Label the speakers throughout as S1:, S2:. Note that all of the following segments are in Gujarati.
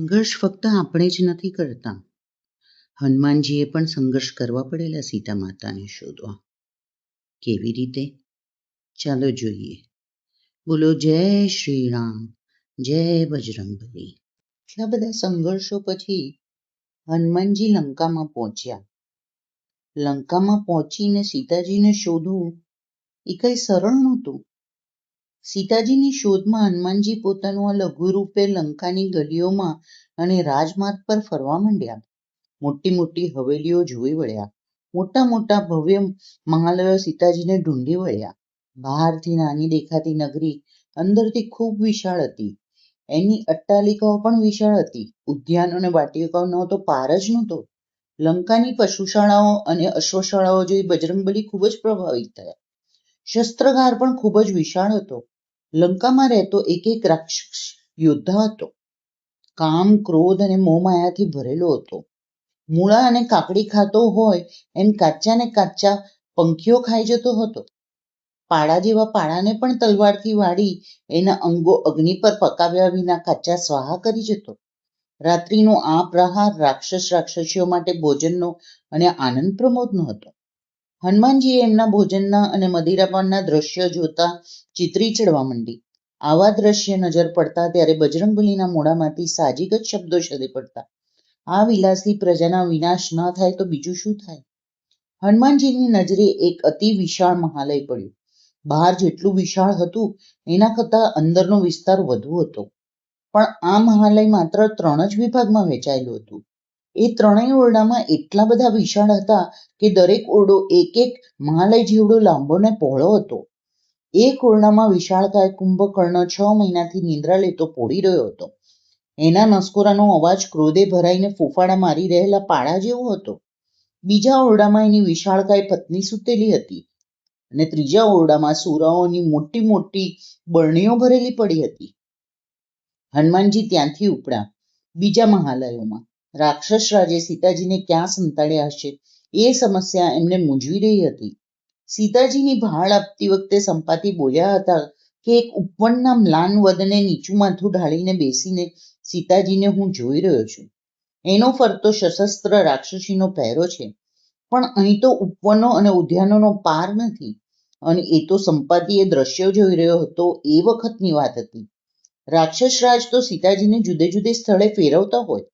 S1: સંઘર્ષ ફક્ત આપણે જ નથી કરતા. હનુમાનજીએ પણ સંઘર્ષ કરવા પડેલા સીતા માતાને શોધવા. કેવી રીતે? ચાલો જોઈએ. બોલો જય શ્રી રામ, જય બજરંગબલી. એટલા બધા સંઘર્ષો પછી હનુમાનજી લંકામાં પહોંચ્યા. લંકામાં પહોંચીને સીતાજીને શોધવું એ કઈ સરળ નહોતું. સીતાજીની શોધમાં હનુમાનજી પોતાનું આ લઘુ રૂપે લંકાની ગલીઓમાં અને રાજમાર્ગ પર ફરવા માંડ્યા. મોટી મોટી હવેલીઓ જોઈ વળ્યા. મોટા મોટા ભવ્ય મહાલયો સીતાજીને ઢૂંઢી વળ્યા. બહારથી નાની દેખાતી નગરી અંદરથી ખૂબ વિશાળ હતી. એની અટ્ટાલિકાઓ પણ વિશાળ હતી. ઉદ્યાન અને વાટિકાઓનો તો પાર જ નહોતો. લંકાની પશુશાળાઓ અને અશ્વશાળાઓ જોઈ બજરંગબલી ખૂબ જ પ્રભાવિત થયા. શસ્ત્રાગાર પણ ખૂબ જ વિશાળ હતો. લંકામાં રહેતો એક એક રાક્ષસ યોદ્ધા હતો. કામ, ક્રોધ અને મોહમાયાથી ભરેલો હતો. મૂળા અને કાકડી ખાતો હોય એમ કાચા ને કાચા પંખીઓ ખાઈ જતો હતો. પાડા જેવા પાડાને પણ તલવારથી વાળી એના અંગો અગ્નિ પર પકાવ્યા વિના કાચા સ્વાહા કરી જતો. રાત્રિનો આ પ્રહાર રાક્ષસીઓ માટે ભોજનનો અને આનંદ પ્રમોદનો હતો. હનુમાનજીએ એમના ભોજનના અને મદિરાપાનના દ્રશ્યો જોતા ચિતરી ચડવા માંડી. આવા દ્રશ્ય નજર પડતા ત્યારે બજરંગબલીના મોઢામાંથી સાહજિક જ શબ્દો સરી પડતા. આ વિલાસી પ્રજાના વિનાશ ન થાય તો બીજું શું થાય? હનુમાનજીની નજરે એક અતિ વિશાળ મહાલય પડ્યું. બહાર જેટલું વિશાળ હતું એના કરતાં અંદરનો વિસ્તાર વધુ હતો. પણ આ મહાલય માત્ર 3 જ વિભાગમાં વહેંચાયેલું હતું. એ 3 ઓરડામાં એટલા બધા વિશાળ હતા કે દરેક ઓરડો એક એક મહાલય જેવડો લાંબો ને પહોળો હતો. એક ઓરડામાં વિશાળકાય કુંભકર્ણ 6 મહિનાથી નિંદ્રા લેતો પોડી રહ્યો હતો. એના નસકોરાનો અવાજ ક્રોધે ભરાઈને ફૂફાડા મારી રહેલા પાડા જેવો હતો. બીજા ઓરડામાં એની વિશાળકાય પત્ની સૂતેલી હતી અને ત્રીજા ઓરડામાં સુરાઓની મોટી મોટી બરણીઓ ભરેલી પડી હતી. હનુમાનજી ત્યાંથી ઉપડ્યા. બીજા મહાલયોમાં રાક્ષસ રાજે સીતાજીને ક્યાં સંતાડ્યા હશે એ સમસ્યા એમને મૂંઝવી રહી હતી. સીતાજીની ભાળ આપતી વખતે સંપાતિ બોલ્યા હતા કે એક ઉપવનના મ્લાન વદને નીચું માથું ઢાળીને બેસીને સીતાજીને હું જોઈ રહ્યો છું. એનો ફરતો સશસ્ત્ર રાક્ષસીનો પહેરો છે. પણ અહીં તો ઉપવનો અને ઉદ્યાનોનો પાર નથી. અને એ તો સંપાતિએ દ્રશ્યો જોઈ રહ્યો હતો એ વખતની વાત હતી. રાક્ષસરાજ તો સીતાજીને જુદે જુદે સ્થળે ફેરવતા હોય.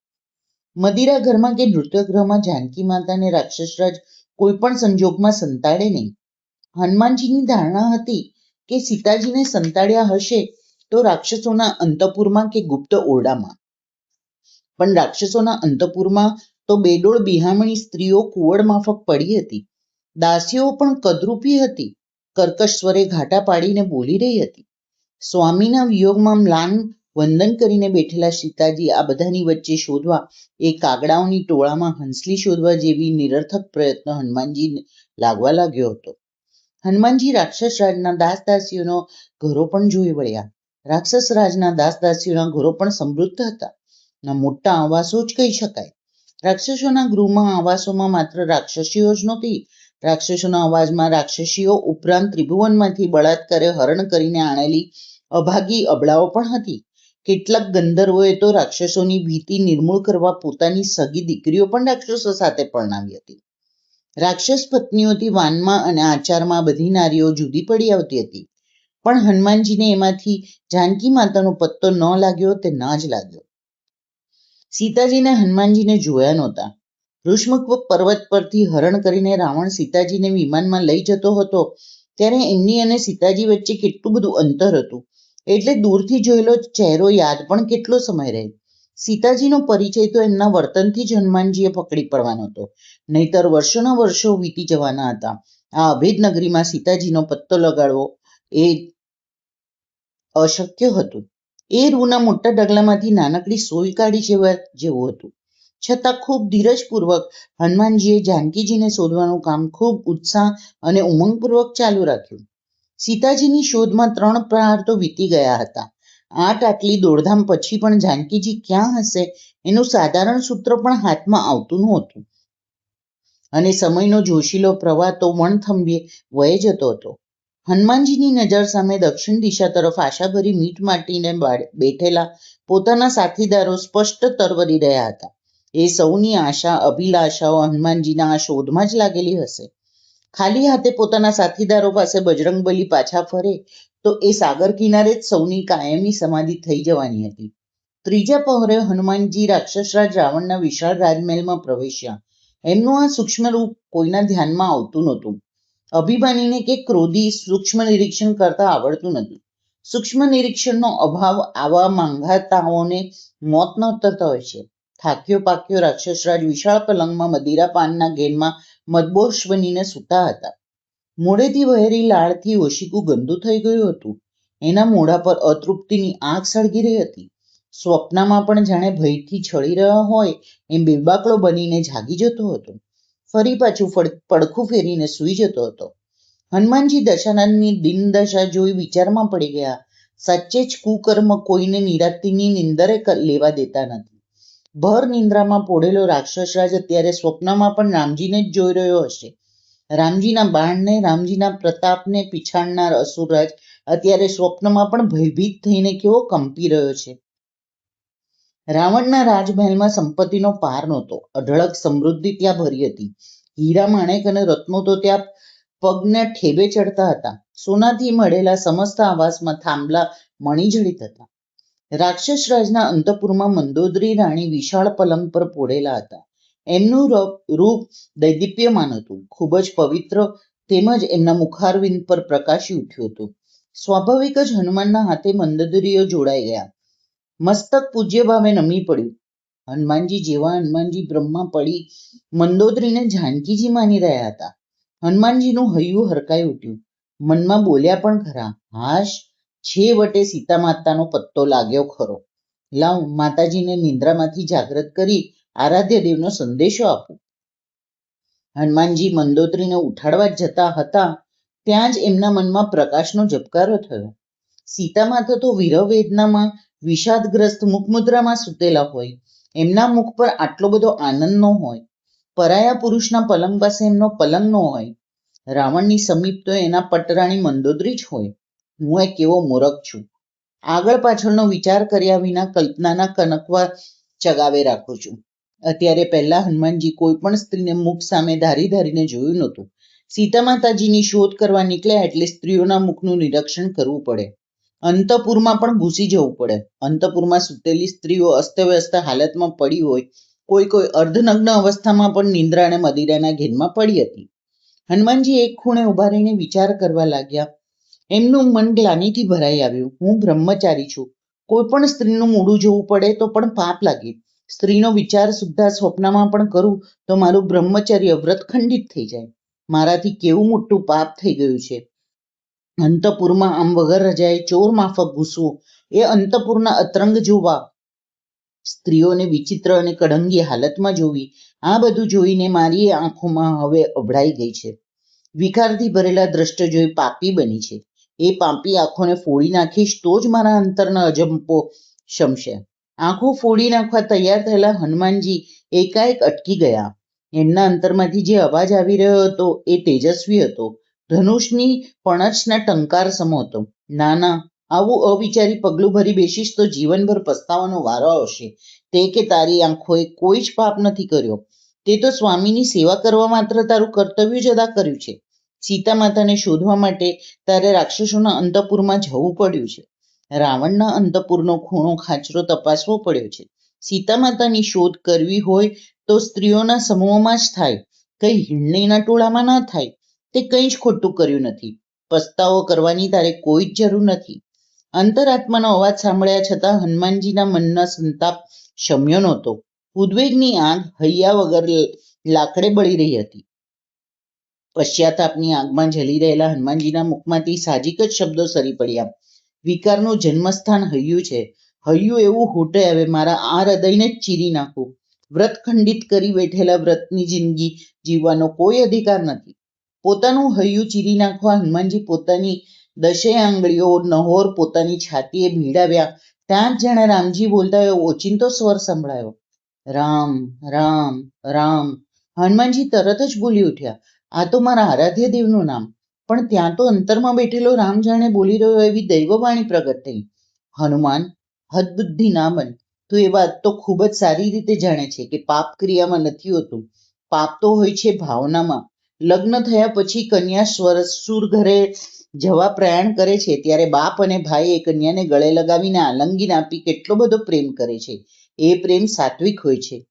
S1: મદિરા ઘરમાં કે નૃત્યગૃહમાં જાનકી માતાને રાક્ષસરાજ કોઈ પણ સંજોગમાં સંતાડે નહીં. હનુમાનજીની ધારણા હતી કે સીતાજીને સંતાડ્યા હશે તો રાક્ષસોના અંતઃપુરમાં કે ગુપ્ત ઓરડામાં. પણ રાક્ષસોના અંતઃપુરમાં તો બેડોળ બિહામણી સ્ત્રીઓ કુંવળ માફક પડી હતી. દાસીઓ પણ કદરૂપી હતી. કર્કશ સ્વરે ઘાટા પાડીને બોલી રહી હતી. સ્વામીના વિયોગમાં મ્લાન વંદન કરીને બેઠેલા સીતાજી આ બધાની વચ્ચે શોધવા એ કાગડાઓની ટોળામાં હંસલી શોધવા જેવી નિરર્થક પ્રયત્ન હનુમાનજી લાગવા લાગ્યો હતો. હનુમાનજી રાક્ષસ રાજના દાસ દાસીઓનો ઘરો પણ જોઈ વળ્યા. રાક્ષસ રાજના દાસ દાસીઓના ઘરો પણ સમૃદ્ધ હતા. ના મોટા આવાસો જ કહી શકાય. રાક્ષસોના ગૃહમાં આવાસોમાં માત્ર રાક્ષસીઓ જ નહોતી. રાક્ષસોના અવાજમાં રાક્ષસીઓ ઉપરાંત ત્રિભુવનમાંથી બળાત્કારે હરણ કરીને આણેલી અભાગી અબળાઓ પણ હતી. કેટલાક ગંધર્વોએ તો રાક્ષસોની ભીતિ નિર્મૂળ કરવા પોતાની સગી દીકરીઓ પણ રાક્ષસો સાથે પરણાવી હતી. રાક્ષસ પત્નીઓથી વાનમાં અને આચારમાં બધી નારીઓ જુદી પડી આવતી હતી. પણ હનુમાનજીને એમાંથી જાનકી માતાનો પત્તો ન લાગ્યો તે ન જ લાગ્યો. સીતાજીને હનુમાનજીને જોયા નહોતા. ઋષ્મક પર્વત પરથી હરણ કરીને રાવણ સીતાજીને વિમાનમાં લઈ જતો હતો ત્યારે એમની અને સીતાજી વચ્ચે કેટલું બધું અંતર હતું. એટલે દૂરથી જોયેલો ચહેરો યાદ પણ કેટલો સમય રહે. સીતાજીનો પરિચય તો એમના વર્તનથી જ હનુમાનજીએ પકડી પડવાનો હતો. નહીતર વર્ષોના વર્ષો વીતી જવાના હતા. આ અભેદ નગરીમાં સીતાજીનો પત્તો લગાડવો એ અશક્ય હતું. એ રૂના મોટા ઢગલામાંથી નાનકડી સોય કાઢી જેવું હતું. છતાં ખૂબ ધીરજપૂર્વક હનુમાનજીએ જાનકીજીને શોધવાનું કામ ખૂબ ઉત્સાહ અને ઉમંગપૂર્વક ચાલુ રાખ્યું. સીતાજીની શોધમાં 3 પ્રહાર તો વીતી ગયા હતા. આટલી દોડધામ પછી પણ જાનકીજી ક્યાં હશે એનું સાધારણ સૂત્ર પણ હાથમાં આવતું નહોતું. અને સમયનો જોશીલો પ્રવાહ તો વણથંભે વહી જતો હતો. હનુમાનજીની નજર સામે દક્ષિણ દિશા તરફ આશાભરી મીટ માટીને બેઠેલા પોતાના સાથીદારો સ્પષ્ટ તરવરી રહ્યા હતા. એ સૌની આશા અભિલાષાઓ હનુમાનજીના આ શોધમાં જ લાગેલી હશે. ખાલી હાથે પોતાના સાથીદારો પાસે બજરંગબલી પાછા ફરે તો એ સાગર કિનારે જ સૌની કાયમી સમાધિ થઈ જવાની હતી. ત્રીજા પહોરે હનુમાનજી રાક્ષસરાજ રાવણના વિશાળ રાજમહેલમાં પ્રવેશ્યા. એમનું આ સૂક્ષ્મ રૂપ કોઈના ધ્યાનમાં આવતું નહોતું. અભિમાનીને કે ક્રોધી સૂક્ષ્મ નિરીક્ષણ કરતા આવડતું નથી. સૂક્ષ્મ નિરીક્ષણનો અભાવ આવા માંગાતાઓને મોત નોતરતા હોય છે. થાક્યો પાક્યો રાક્ષસરાજ વિશાળ પલંગમાં મદિરા પાનના ઘેનમાં મદબોશ બનીને સૂતા હતા. મોઢેથી વહેરી લાળથી ઓશિકું ગંદુ થઈ ગયું હતું. એના મોઢા પર અતૃપ્તિની આગ સળગી રહી હતી. સ્વપ્નમાં પણ જાણે ભયથી છળી રહ્યો હોય એમ બેબાકળો બનીને જાગી જતો હતો. ફરી પાછું પડખું ફેરીને સૂઈ જતો હતો. હનુમાનજી દશાનંદની દિનદશા જોઈ વિચારમાં પડી ગયા. સાચે જ કુકર્મ કોઈને નિરાંતની નિંદરે લેવા દેતા નથી. ભર નિંદ્રામાં પોઢેલો રાક્ષસરાજ અત્યારે સ્વપ્નમાં પણ રામજીને જ જોઈ રહ્યો હશે. રામજીના બાણને રામજીના પ્રતાપને પીછાણનાર અસુરરાજ અત્યારે સ્વપ્નમાં પણ ભયભીત થઈને કેવો કંપી રહ્યો છે. રાવણના રાજમહેલમાં સંપત્તિનો પાર નહોતો. અઢળક સમૃદ્ધિ ત્યાં ભરી હતી. હીરા માણેક અને રત્નો તો ત્યાં પગને ઠેબે ચડતા હતા. સોનાથી મળેલા સમસ્ત આવાસમાં થાંભલા મણિજડિત હતા. રાક્ષસરાજના અંતઃપુરમાં મંદોદરી રાણી વિશાળ પલંગ પર પોઢેલા હતા. એમનું રૂપ દૈદીપ્યમાન હતું. ખૂબ જ પવિત્ર, તેમજ એમના મુખારવિંદ પર પ્રકાશી ઉઠ્યું હતું. સ્વાભાવિક જ હનુમાનના હાથે મંદોદરીઓ જોડાઈ ગયા. મસ્તક પૂજ્ય ભાવે નમી પડ્યું. હનુમાનજી બ્રહ્મા પડી મંદોદરીને જાનકીજી માની રહ્યા હતા. હનુમાનજીનું હૈયું હરકાઈ ઉઠ્યું. મનમાં બોલ્યા પણ ખરા, હાશ, છેવટે સીતા માતાનો પત્તો લાગ્યો ખરો. લાવ માતાજીને નિંદ્રામાંથી જાગૃત કરી આરાધ્ય દેવનો સંદેશો આપું. હનુમાનજી મંદોદરીને ઉઠાડવા જતા હતા ત્યાં જ એમના મનમાં પ્રકાશનો ઝબકારો થયો. સીતા માતા તો વિરહ વેદનામાં વિષાદગ્રસ્ત મુખમુદ્રામાં સૂતેલા હોય. એમના મુખ પર આટલો બધો આનંદ ન હોય. પરાયા પુરુષના પલંગ પાસે એમનો પલંગ ન હોય. રાવણની સમીપ તો એના પટરાણી મંદોદરી જ હોય. હું એ કેવો મૂરખ છું. આગળ પાછળનો વિચાર કર્યા વિના કલ્પનાના કનકવા ચગાવે રાખું છું. અત્યારે પહેલા હનુમાનજી કોઈ પણ સ્ત્રીને મુખ સામે ધારીને જોયું નહોતું. સીતા માતાજીની શોધ કરવા નીકળ્યા એટલે સ્ત્રીઓના મુખનું નિરીક્ષણ કરવું પડે. અંતઃપુરમાં પણ ઘૂસી જવું પડે. અંતઃપુરમાં સૂતેલી સ્ત્રીઓ અસ્તવ્યસ્ત હાલતમાં પડી હોય. કોઈ અર્ધનગ્ન અવસ્થામાં પણ નિંદ્રા અને મદિરાના ઘેરમાં પડી હતી. હનુમાનજી એક ખૂણે ઉભા રહીને વિચાર કરવા લાગ્યા. એમનું મન ગ્લાનિથી ભરાઈ આવ્યું. હું બ્રહ્મચારી છું. કોઈ પણ સ્ત્રીનું મોઢું જોવું પડે તો પણ પાપ લાગે. સ્ત્રીનો વિચાર સુદ્ધા સ્વપ્નમાં પણ કરું તો મારું બ્રહ્મચર્ય વ્રત ખંડિત થઈ જાય. મારાથી કેવું મોટું પાપ થઈ ગયું છે. અંતઃપુરમાં આમ વગર રજાએ ચોર માફક ઘૂસવું, એ અંતઃપુરના અતરંગ જોવા, સ્ત્રીઓને વિચિત્ર અને કડંગી હાલતમાં જોવી, આ બધું જોઈને મારી આંખોમાં હવે અભડાઈ ગઈ છે. વિકારથી ભરેલા દ્રષ્ટ જોઈ પાપી બની છે. એ પાપી આંખોને ફોડી નાખીશ તો જ મારા અંતરના અજંપો શમશે. આંખો ફોડી નાખવા તૈયાર થયેલા હનુમાનજી એકાએક અટકી ગયા. એમના અંતરમાંથી જે અવાજ આવી રહ્યો હતો એ તેજસ્વી હતો. ધનુષની પણછના ટંકાર સમો હતો. ના, આવું અવિચારી પગલું ભરી બેસીશ તો જીવનભર પસ્તાવાનો વારો આવશે. તે કે તારી આંખોએ કોઈ જ પાપ નથી કર્યો. તે તો સ્વામીની સેવા કરવા માત્ર તારું કર્તવ્ય જ અદા કર્યું છે. સીતા માતાને શોધવા માટે તારે રાક્ષસોના અંતઃપુરમાં જવું પડ્યું છે. રાવણના અંતઃપુરનો ખૂણો ખાંચરો તપાસવો પડ્યો છે. સીતા માતાની શોધ કરવી હોય તો સ્ત્રીઓના સમૂહમાં જ થાય, કઈ હિરણીના ટોળામાં ના થાય. તે કંઈ જ ખોટું કર્યું નથી. પસ્તાવો કરવાની તારે કોઈ જ જરૂર નથી. અંતરાત્માનો અવાજ સાંભળ્યા છતાં હનુમાનજીના મનના સંતાપ શમ્યો નહોતો. ઉદ્વેગની આગ હૈયા વગર લાકડે બળી રહી હતી. પશ્ચાતાપની આગમાં જલી રહેલા હનુમાનજીના મુખમાંથી સાહજિક જ શબ્દો સરી પડ્યા. વિકારનું જન્મસ્થાન હૈયું છે. હૈયું એવું હોટે આવે મારા આ હૃદયને જ ચીરી નાખું. વ્રત ખંડિત કરી બેઠેલા વ્રતની જિંદગી જીવવાનો કોઈ અધિકાર નથી. પોતાનું હૈયું ચીરી નાખવા હનુમાનજી પોતાની દશેય આંગળીઓ નહોર પોતાની છાતીએ ભીડાવ્યા. ત્યાં જ જાણે રામજી બોલતા હોય ઓચિંતો સ્વર સંભળાયો. રામ રામ રામ. હનુમાનજી તરત જ બોલી ઉઠ્યા, આ તો મારા આરાધ્ય દેવનું નામ. પણ ત્યાં તો અંતરમાં બેઠેલો રામ જાણે બોલી રહ્યો એવી દૈવવાણી પ્રગટ થઈ. હનુમાન, હદબુદ્ધિ ના બન. તું એ વાત તો ખૂબ જ સારી રીતે જાણે છે કે પાપ ક્રિયામાં નથી હોતું. પાપ તો હોય છે ભાવનામાં. લગ્ન થયા પછી કન્યા સુર ઘરે જવા પ્રયાણ કરે છે ત્યારે બાપ અને ભાઈ એ કન્યાને ગળે લગાવીને આલંગીન આપી કેટલો બધો પ્રેમ કરે છે. એ પ્રેમ સાત્વિક હોય છે.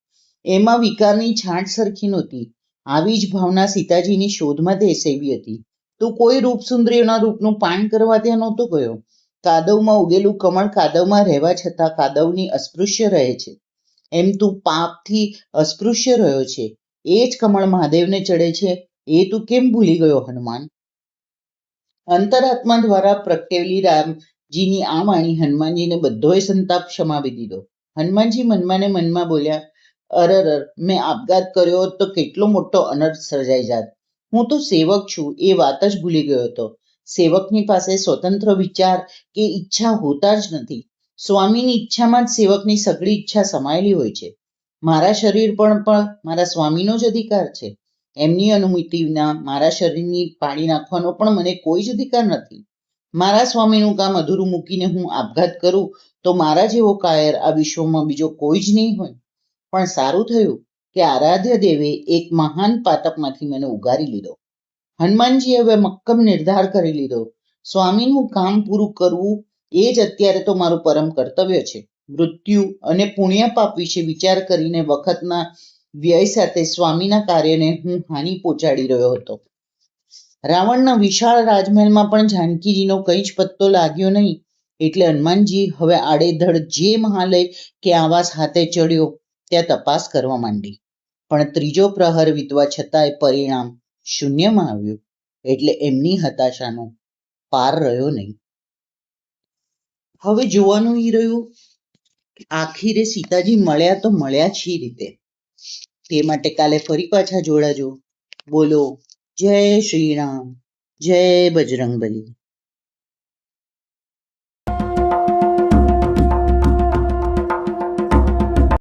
S1: એમાં વિકારની છાંટ સરખી નહોતી. આવી જ ભાવના સીતાજીની શોધમાં તે સેવી હતી. તું કોઈ રૂપસુંદરીઓના રૂપનું પાન કરવા ત્યાં નહોતો ગયો. કાદવમાં ઉગેલું કમળ કાદવમાં રહેવા છતાં કાદવની અસ્પૃશ્ય રહે છે. એમ તું પાપથી અસ્પૃશ્ય રહ્યો છે. એ જ કમળ મહાદેવને ચડે છે. એ તું કેમ ભૂલી ગયો હનુમાન? અંતરાત્મા દ્વારા પ્રગટેલી રામજીની આ વાણી હનુમાનજીને બધોય સંતાપ ક્ષમાવી દીધો. હનુમાનજી મનમાં ને મનમાં બોલ્યા, અરર, મેં આપઘાત કર્યો હોત તો કેટલો મોટો અનર્થ સર્જાઈ જાત. હું તો સેવક છું એ વાત જ ભૂલી ગયો હતો. સેવકની પાસે સ્વતંત્ર વિચાર કે ઈચ્છા હોતા જ નથી. સ્વામીની ઈચ્છામાં જ સેવકની સઘળી ઈચ્છા સમાયેલી હોય છે. મારા શરીર પણ મારા સ્વામીનો જ અધિકાર છે. એમની અનુમતિ વિના મારા શરીરની પાડી નાખવાનો પણ મને કોઈ જ અધિકાર નથી. મારા સ્વામીનું કામ અધૂરું મૂકીને હું આપઘાત કરું તો મારા જેવો કાયર આ વિશ્વમાં બીજો કોઈ જ નહીં હોય. પણ સારું થયું કે આરાધ્ય દેવે એક મહાન પાતકમાંથી મને ઉગારી લીધો. હનુમાનજીએ હવે મક્કમ નિર્ધાર કરી લીધો. સ્વામીનું કામ પૂરું કરવું એ જ અત્યારે તો મારું પરમ કર્તવ્ય છે. મૃત્યુ અને પુણ્ય પાપ વિશે વિચાર કરીને વખતના વ્યય સાથે સ્વામીના કાર્યને હું હાનિ પહોંચાડી રહ્યો હતો. રાવણના વિશાળ રાજમહેલમાં પણ જાનકીજીનો કંઈ જ પત્તો લાગ્યો નહીં. એટલે હનુમાનજી હવે આડેધડ જે મહાલય કે આવાસ હાથે ચડ્યો ત્યાં તપાસ કરવા માંડી. પણ ત્રીજો પ્રહર વીતવા છતાંય પરિણામ શૂન્યમાં આવ્યું. એટલે એમની હતાશાનો પાર રહ્યો નહીં. હવે જોવાનું ઈ રહ્યું આખીરે સીતાજી મળ્યા તો મળ્યા શી રીતે. તે માટે કાલે ફરી પાછા જોડાજો. બોલો જય શ્રી રામ, જય બજરંગબલી.